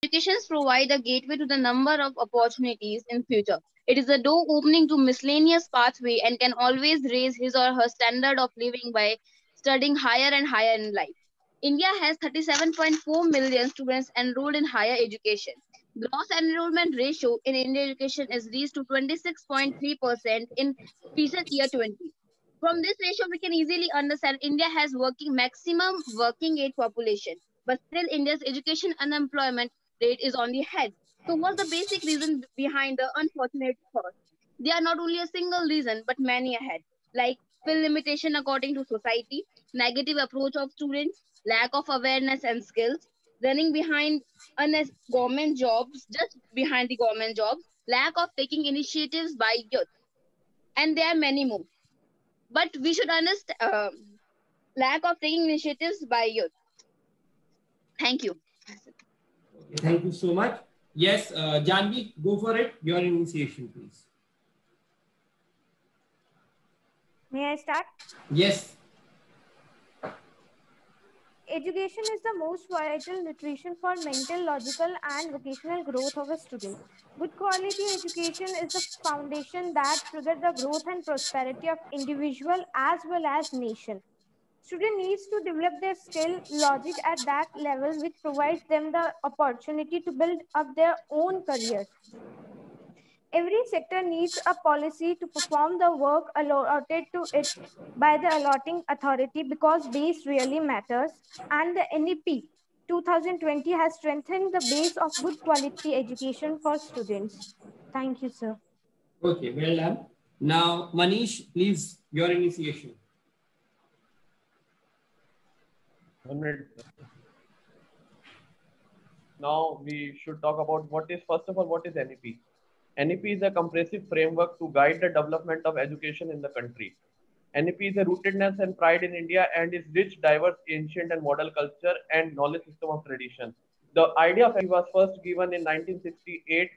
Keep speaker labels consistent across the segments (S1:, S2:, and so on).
S1: Educations provide a gateway to the number of opportunities in future. It is a door opening to miscellaneous pathway and can always raise his or her standard of living by studying higher and higher in life. India has 37.4 million students enrolled in higher education. Gross enrollment ratio in Indian education is reached to 26.3% in fiscal year 20. From this ratio, we can easily understand India has working maximum working age population, but still India's education unemployment rate is on the head. So, what's the basic reason behind the unfortunate cause? They are not only a single reason, but many ahead, like skill limitation according to society, negative approach of students, lack of awareness and skills, running behind government jobs, just behind the government jobs, lack of taking initiatives by youth, and there are many more. But we should understand lack of taking initiatives by youth. Thank you.
S2: Okay, thank you so much. Yes, Janvi, go for it. Your initiation, please.
S3: May I start?
S2: Yes.
S3: Education is the most vital nutrition for mental, logical, and vocational growth of a student. Good quality education is the foundation that triggers the growth and prosperity of individual as well as nation. Student needs to develop their skill, logic at that level, which provides them the opportunity to build up their own careers. Every sector needs a policy to perform the work allotted to it by the allotting authority because base really matters. And the NEP 2020 has strengthened the base of good quality education for students. Thank you, sir.
S2: Okay, well done. Now, Manish, please, your initiation.
S4: 1 minute. Now we should talk about what is, first of all, what is NEP? NEP is a comprehensive framework to guide the development of education in the country. NEP is a rootedness and pride in India and is rich, diverse, ancient and model culture and knowledge system of tradition. The idea of NEP was first given in 1968,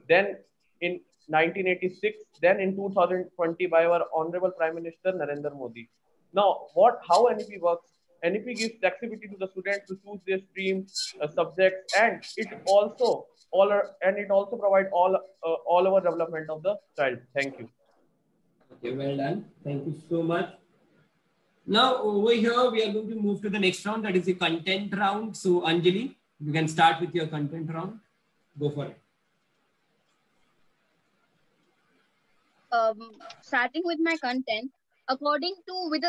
S4: then in 1986, then in 2020 by our Honorable Prime Minister Narendra Modi. Now, how NEP works? NEP gives flexibility to the students to choose their stream, subjects, and it also provides all over development of the child. Thank you.
S2: Okay, well done. Thank you so much. Now, over here, we are going to move to the next round, that is the content round. So, Anjali, you can start with your content round. Go for it.
S1: Starting with my content, according to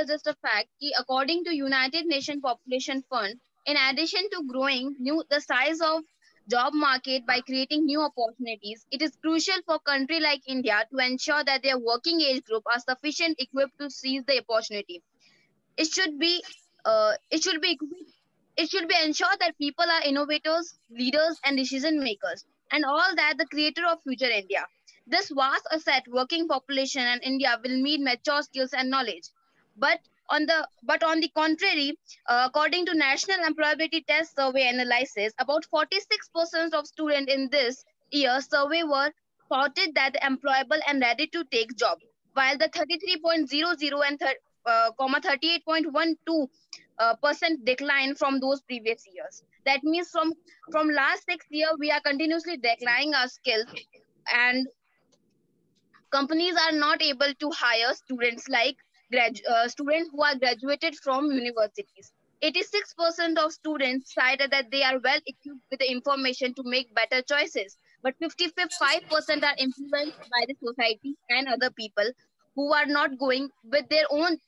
S1: just a fact, according to United Nations Population Fund, in addition to growing the size of job market by creating new opportunities, it is crucial for country like India to ensure that their working age group are sufficient equipped to seize the opportunity. It should be it should be ensured that people are innovators, leaders, and decision makers, and all that the creator of future India. This vast asset working population in India will need mature skills and knowledge. But on the contrary, according to National Employability Test Survey analysis, about 46% of students in this year's survey were thought that employable and ready to take job, while the 33.00 and 38.12 percent decline from those previous years. That means from last 6 years we are continuously declining our skills, and companies are not able to hire students like students who are graduated from universities. 86% of students cited that they are well equipped with the information to make better choices, but 55% are influenced by the society and other people who are not going with their own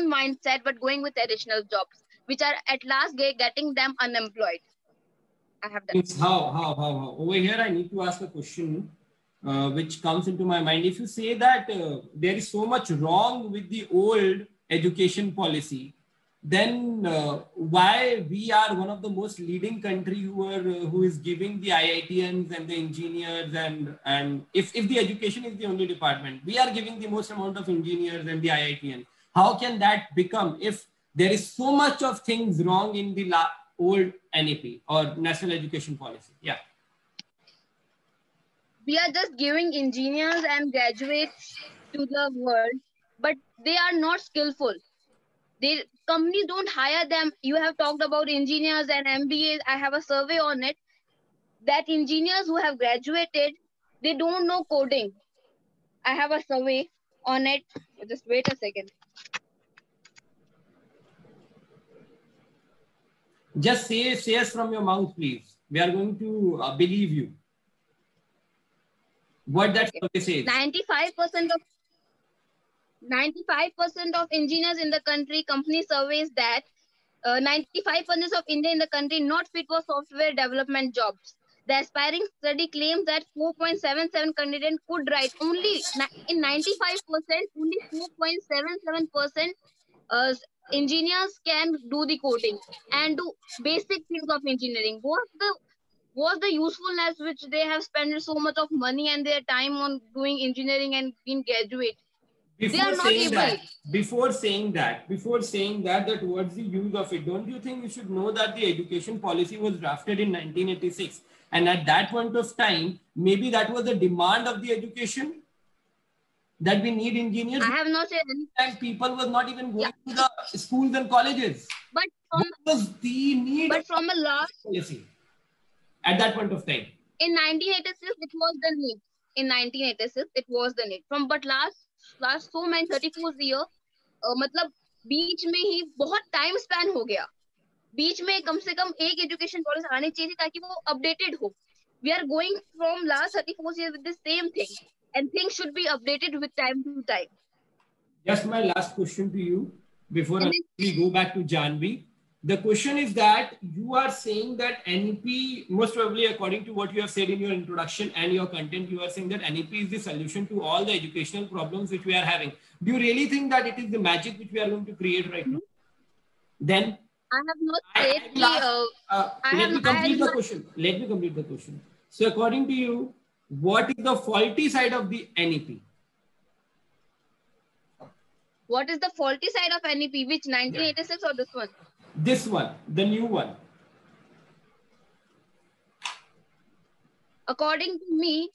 S1: mindset, but going with additional jobs, which are at last getting them unemployed. I have done.
S2: How? Over here, I need to ask a question which comes into my mind. If you say that there is so much wrong with the old education policy, then why we are one of the most leading country who is giving the IITians and the engineers, and if the education is the only department, we are giving the most amount of engineers and the IITians. How can that become if there is so much of things wrong in the old NEP or National Education Policy? Yeah.
S1: We are just giving engineers and graduates to the world, but they are not skillful. Companies don't hire them. You have talked about engineers and MBAs. I have a survey on it. that engineers who have graduated, they don't know coding. I have a survey on it. Just wait a second.
S2: Just say us from your mouth, please. We are going to believe you. What that survey says.
S1: 95% of engineers in the country, company surveys that 95% of India in the country not fit for software development jobs. The aspiring study claims that 4.77 candidates could write only in 95%, only 4.77% engineers can do the coding and do basic things of engineering. What's the usefulness which they have spent so much of money and their time on doing engineering and being graduate? They are not able.
S2: Before saying that, that what's the use of it? Don't you think you should know that the education policy was drafted in 1986, and at that point of time, maybe that was the demand of the education that we need engineers.
S1: I have not said
S2: anything. And people were not even going to the schools and colleges.
S1: But
S2: what was the need?
S1: But from a last
S2: policy at that point of time.
S1: In 1986, it was the need. In 1986, it was the need. From but last so many 34 year, मतलब बीच में ही बहुत time span हो गया. बीच में कम से कम एक education policy आनी चाहिए ताकि वो अपडेटेड हो. We are going from last 34 years with the same thing, and things should be updated with time to time.
S2: Just my last question to you before we go back to Janvi. The question is that you are saying that NEP, most probably according to what you have said in your introduction and your content, you are saying that NEP is the solution to all the educational problems which we are having. Do you really think that it is the magic which we are going to create right now? Then
S1: I have not said.
S2: Let me complete the question. Let me complete the question. So according to you, what is the faulty side of the NEP?
S1: What is the faulty side of NEP? Which 1986 or this one?
S2: This one, the new one.
S1: According to me,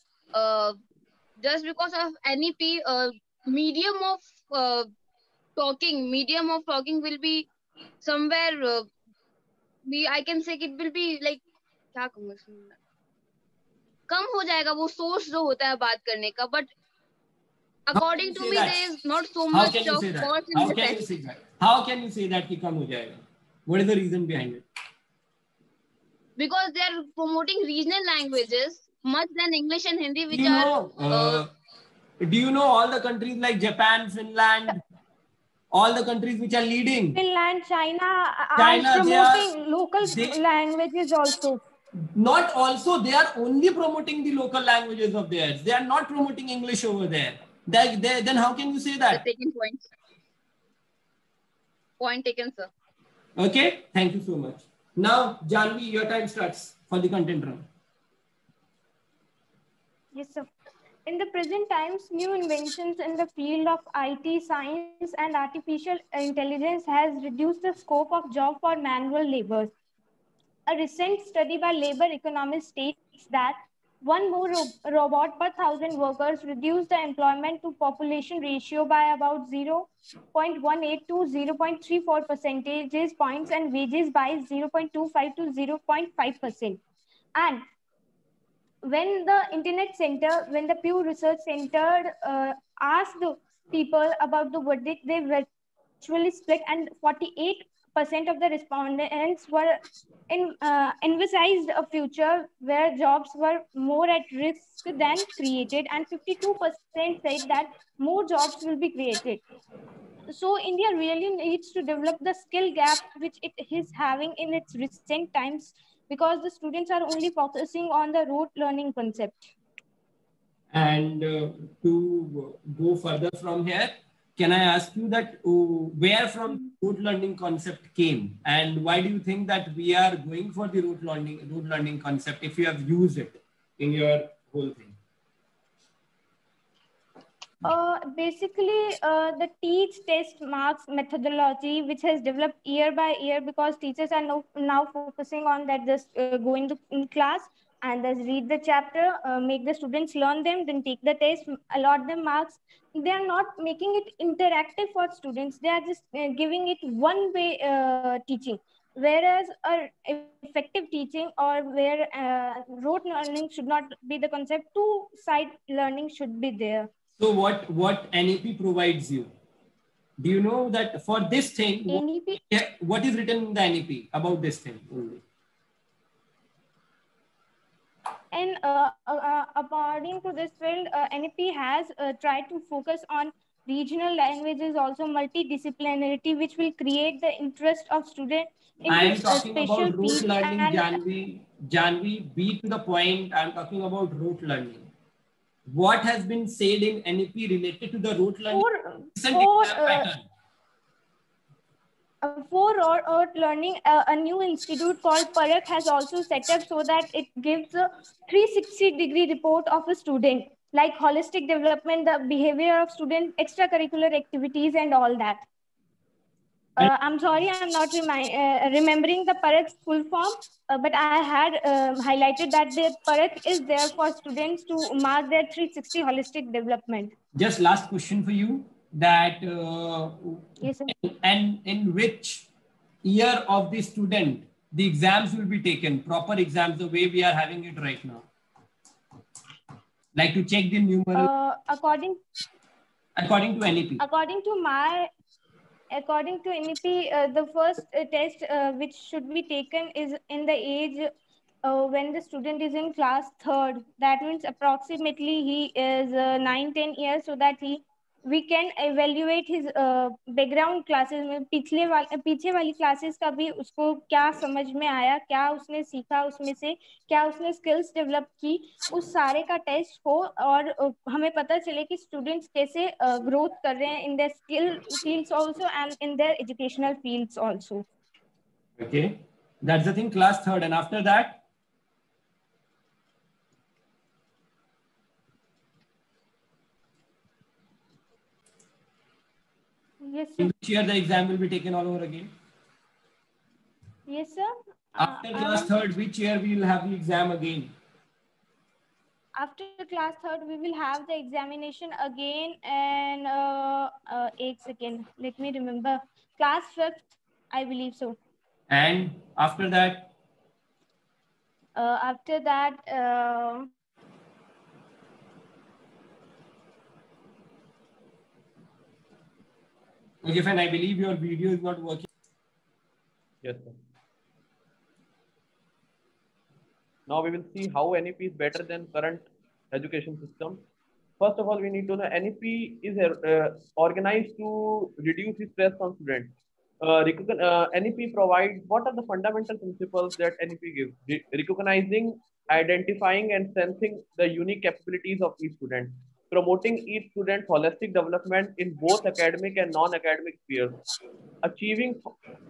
S1: just because of NEP, medium of talking will be somewhere. I can say it will be like क्या कहूँगा कम हो जाएगा वो source जो होता है बात करने का. But according to me, there is not so much of force in the
S2: How can you say that कि कम हो जाएगा? What is the reason behind it?
S1: Because they are promoting regional languages much than English and Hindi, which
S2: do you know all the countries like Japan, Finland, all the countries which are leading?
S3: Finland, China are promoting local languages also.
S2: Not also, they are only promoting the local languages of theirs. They are not promoting English over there. Then how can you say that?
S1: Taken point. Point taken, sir.
S2: Okay, thank you so much. Now, Janvi, your time starts for the content round.
S3: Yes, sir. In the present times, new inventions in the field of IT, science, and artificial intelligence has reduced the scope of job for manual labor. A recent study by labor economists states that one more robot per 1,000 workers reduced the employment to population ratio by about 0.18 to 0.34 percentage points and wages by 0.25 to 0.5%. And when the Pew Research Center asked the people about the verdict, they virtually split, and 48% of the respondents were envisaged a future where jobs were more at risk than created, and 52% said that more jobs will be created. So India really needs to develop the skill gap which it is having in its recent times, because the students are only focusing on the rote learning concept.
S2: And to go further from here, can I ask you that where from rote learning concept came, and why do you think that we are going for the rote learning concept if you have used it in your whole thing?
S3: Basically, the teach test marks methodology, which has developed year by year, because teachers are now focusing on that, just go in class and just read the chapter, make the students learn them, then take the test, allot them marks. They are not making it interactive for students. They are just giving it one way teaching. whereas effective teaching or where rote learning should not be the concept, two-side learning should be there.
S2: So what NEP provides you? Do you know that for this thing,
S3: NEP,
S2: what is written in the NEP about this thing only?
S3: and according to this field, NEP has tried to focus on regional languages, also multidisciplinarity, which will create the interest of students
S2: I am
S3: into
S2: talking
S3: special
S2: about rote
S3: fields.
S2: learning,
S3: And
S2: Janvi, be to the point. I am talking about rote learning. What has been said in NEP related to the rote learning?
S3: For rote learning, a new institute called Parak has also set up so that it gives a 360-degree report of a student, like holistic development, the behavior of students, extracurricular activities, and all that. I'm sorry, I'm not remembering the Parak's full form, but I had highlighted that the Parak is there for students to mark their 360 holistic development.
S2: Just last question for you, that
S3: yes, sir.
S2: And in which year of the student the exams will be taken, proper exams, the way we are having it right now, like to check the numeral
S3: according
S2: to NEP?
S3: According to NEP, the first test which should be taken is in the age when the student is in class 3rd. That means approximately he is 9-10 years, so that we can evaluate his background classes में पीछे वाली classes का भी उसको क्या समझ में आया, क्या उसने सीखा, उसमें से क्या उसने skills develop की, उस सारे का test हो और हमें पता चले कि students कैसे growth कर रहे हैं in their skill fields also and in their educational fields also.
S2: Okay, that's the thing, class 3rd, and after that?
S3: Yes, sir.
S2: In which year the exam will be taken all over again?
S3: Yes, sir.
S2: After class 3rd, which year we will have the exam again?
S3: After class 3rd, we will have the examination again, and 8 second. Let me remember. Class 5th, I believe so.
S2: And after that?
S3: After that,
S2: okay, fine. I believe your video is not working.
S4: Yes, sir. Now we will see how NEP is better than current education system. First of all, we need to know NEP is organized to reduce the stress on students. NEP provides what are the fundamental principles that NEP gives: recognizing, identifying, and sensing the unique capabilities of each student, promoting each student's holistic development in both academic and non-academic spheres, achieving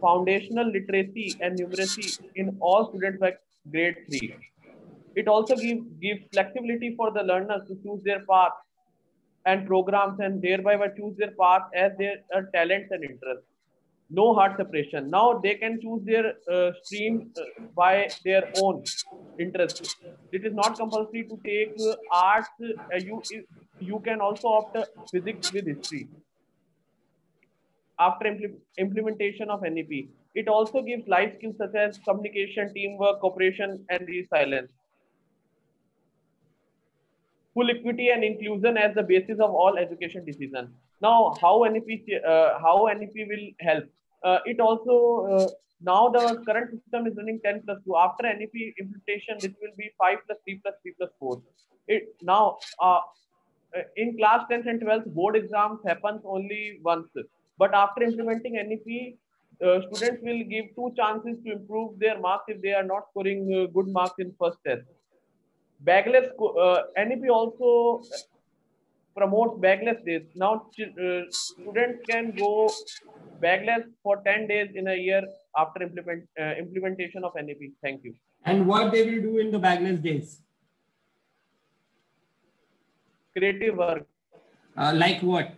S4: foundational literacy and numeracy in all students by grade 3. It also gives flexibility for the learners to choose their path and programs, and thereby choose their path as their talents and interests. No hard separation. Now they can choose their stream by their own interest. It is not compulsory to take arts. You can also opt physics with history. After implementation of NEP, it also gives life skills such as communication, teamwork, cooperation, and resilience. Full equity and inclusion as the basis of all education decisions. Now, how NEP will help? It also now the current system is running 10+2. After NEP implementation, this will be 5+3+3+4. Now in class 10th and 12th, board exams happens only once. But after implementing NEP, students will give 2 chances to improve their marks if they are not scoring good marks in first test. Bagless NEP also promotes bagless days. Now students can go bagless for 10 days in a year after implementation of NEP. Thank you.
S2: And what they will do in the bagless days?
S4: Creative work.
S2: Like what?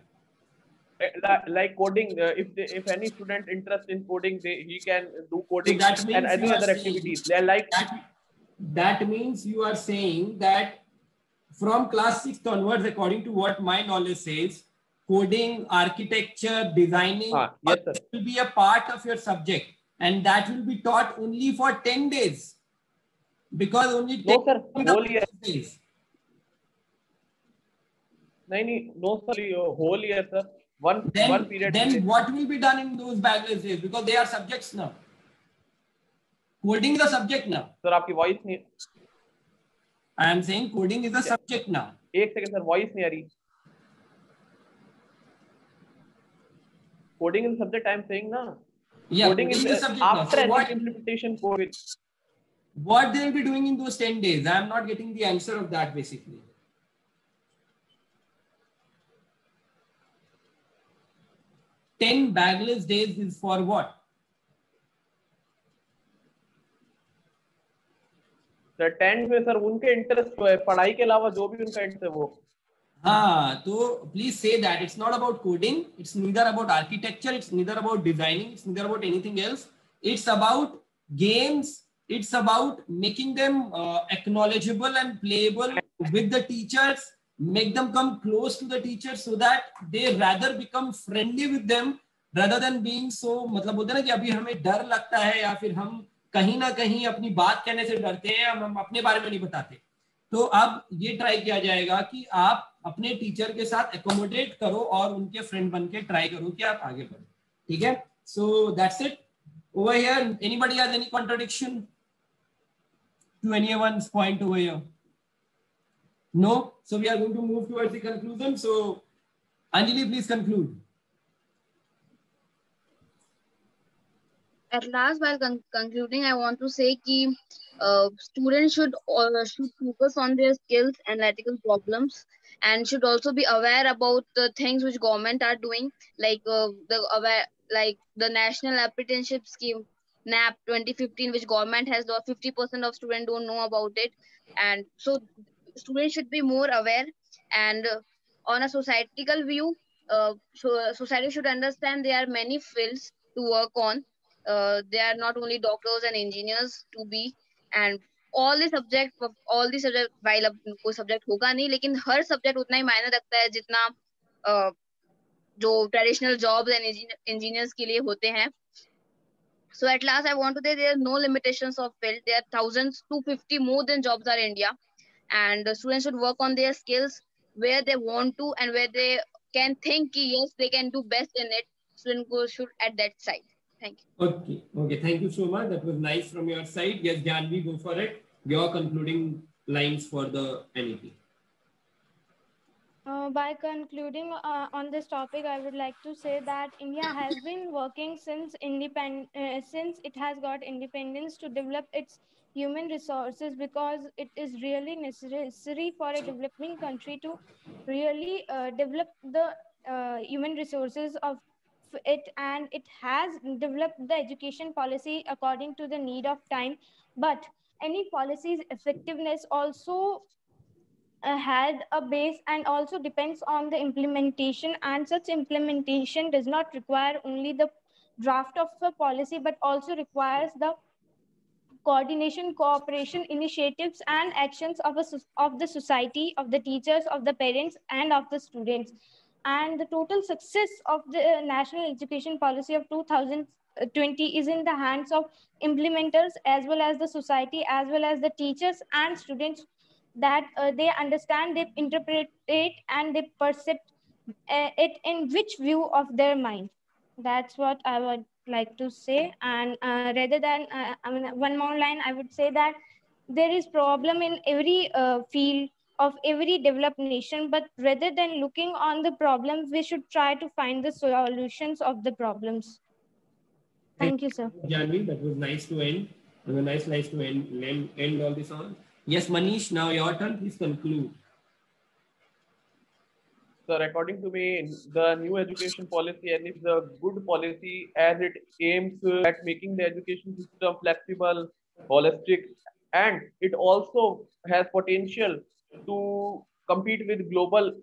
S4: Like coding. If any student interested in coding, he can do coding,
S2: so
S4: and any other activities. Like
S2: that means you are saying that from class 6th onwards, according to what my knowledge says, coding, architecture, designing
S4: yes, sir,
S2: will be a part of your subject. and that will be taught only for 10 days because only 10
S4: No sir, whole year.
S2: days.
S4: No sir, whole year sir. One period.
S2: Then what will be done in those backless days? Because they are subjects now. Coding is a subject now.
S4: Sir, आपकी voice नहीं.
S2: I am saying coding is a subject now.
S4: एक second sir, voice नहीं आ रही. Coding is a subject I am saying na.
S2: Yeah,
S4: coding is
S2: a subject
S4: after
S2: now. So
S4: any implementation code.
S2: What they will be doing in those 10 days? I am not getting the answer of that basically. Ten bagless days is for what?
S4: Sir 10 में sir उनके interest है पढ़ाई के अलावा जो भी उनका interest है वो.
S2: हाँ, तो please say that it's not about coding, it's neither about architecture, it's neither about designing, it's neither about anything else. It's about games. It's about making them acknowledgeable and playable with the teachers, make them come close to the teachers so that they rather become friendly with them rather than being so, मतलब होता है ना कि अभी हमें डर लगता है या फिर हम कहीं ना कहीं अपनी बात कहने से डरते हैं, हम अपने बारे में नहीं बताते. तो अब ये ट्राई किया जाएगा कि आप अपने टीचर के साथ एकोमोडेट करो और उनके फ्रेंड बन के ट्राई करो कि आप आगे बढ़ो. ठीक है? So that's it. Over here, anybody has any contradiction to anyone's point over here? No? So we are going to move towards the conclusion. So Anjali, please conclude.
S1: At last, while concluding, I want to say that students should focus on their skills, analytical problems, and should also be aware about the things which government are doing, like the National Apprenticeship Scheme, NAP 2015, which government has. 50% of students don't know about it, and so students should be more aware. And on a societal view, society should understand there are many fields to work on. They are not only doctors and engineers to be, and all the subject while अब कोई subject होगा नहीं, लेकिन हर subject उतना ही मायने रखता है जितना जो traditional jobs and engineers के लिए होते हैं. So at last I want to say there are no limitations of field. There are 1,250 more than jobs are in India, and the students should work on their skills where they want to and where they can think yes they can do best in it. Students should at that side. Thank you.
S2: Okay. Thank you so much. That was nice from your side. Yes, Janvi, go for it. Your concluding lines for the NEP.
S3: By concluding on this topic, I would like to say that India has been working since it has got independence to develop its human resources, because it is really necessary for a developing country to really develop the human resources of it, and it has developed the education policy according to the need of time. But any policy's effectiveness also had a base and also depends on the implementation, and such implementation does not require only the draft of a policy but also requires the coordination, cooperation, initiatives and actions of the society, of the teachers, of the parents and of the students. And the total success of the national education policy of 2020 is in the hands of implementers as well as the society, as well as the teachers and students, that they understand, they interpret it and they perceive it in which view of their mind. That's what I would like to say. And rather than one more line, I would say that there is problem in every field of every developed nation, but rather than looking on the problem, we should try to find the solutions of the problems. Thank you, sir.
S2: Janvi, that was nice to end. It was nice to end all this on. Yes, Manish, now your turn. Please conclude.
S4: Sir, according to me, the new education policy and is a good policy as it aims at making the education system flexible, holistic, and it also has potential to compete with global,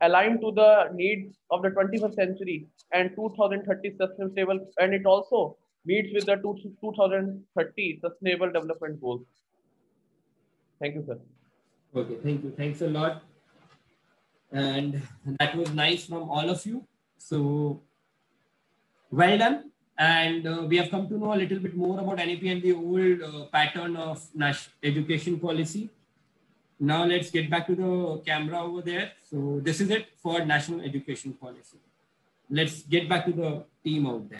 S4: aligned to the needs of the 21st century and 2030 sustainable, and it also meets with the 2030 sustainable development goals. Thank you, sir.
S2: Okay, thank you. Thanks a lot. And that was nice from all of you. So, well done. And we have come to know a little bit more about NEP and the old pattern of education policy. Now let's get back to the camera over there. So this is it for national education policy. Let's get back to the team out there.